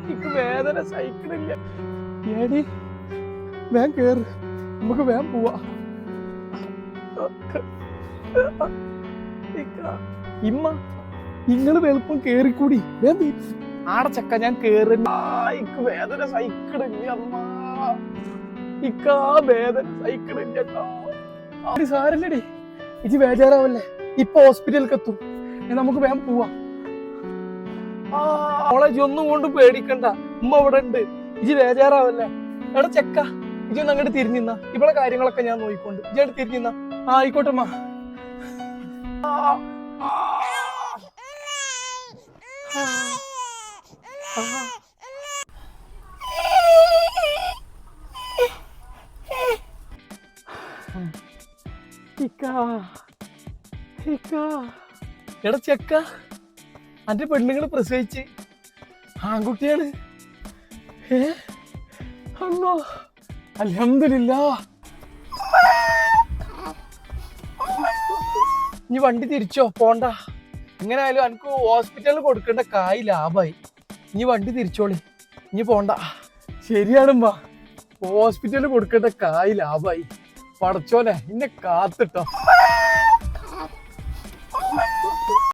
എനിക്ക് വേദന സഹിക്കണില്ല. ഏടി വേഗം കേറ്, നമുക്ക് വേഗം പോവാ. ഇമ്മ നിങ്ങള് വെളുപ്പം കേറിക്കൂടി. ആടെ ചക്ക ഞാൻ കേറുന്നു. എനിക്ക് വേദന സഹിക്കണില്ല അമ്മ. ഇക്കാ വേദന സഹിക്കണില്ല. സാരല്ലടി, ഇജ് ബേജാറാവല്ലേ. ഇപ്പൊ ഹോസ്പിറ്റലിലേക്ക് എത്തും, നമുക്ക് വേഗം പോവാ. കോളേജ് ഒന്നും കൊണ്ട് പേടിക്കണ്ട, ഉമ്മ ഇവിടെ ഉണ്ട്. ഇജ് ബേജാറാവല്ലേ. എടാ ചെക്ക, ഇജൊന്ന് അങ്ങോട്ട് തിരിഞ്ഞിന്ന, ഇവിടെ കാര്യങ്ങളൊക്കെ ഞാൻ നോക്കിക്കൊണ്ട്. ഇജോട്ട് തിരിഞ്ഞിന്ന. ആയിക്കോട്ടമ്മ. എടാ ചെക്ക, അന്റെ പെണ്ണുങ്ങൾ പ്രസവിച്ച് ആൺകുട്ടിയാണ്. അല്ലോ അൽഹംദുലില്ലാ. ഇനി വണ്ടി തിരിച്ചോ, പോണ്ട. ഇങ്ങനെ ആയാലും എനിക്ക് ഹോസ്പിറ്റലിൽ കൊടുക്കേണ്ട കായ് ലാഭായി. ഇനി വണ്ടി തിരിച്ചോളി, ഇനി പോണ്ട. ശരിയാണുമ്മാ, ഹോസ്പിറ്റലിൽ കൊടുക്കേണ്ട കായ് ലാഭായി. പടച്ചോനെ എന്നെ കാത്തിട്ടോ.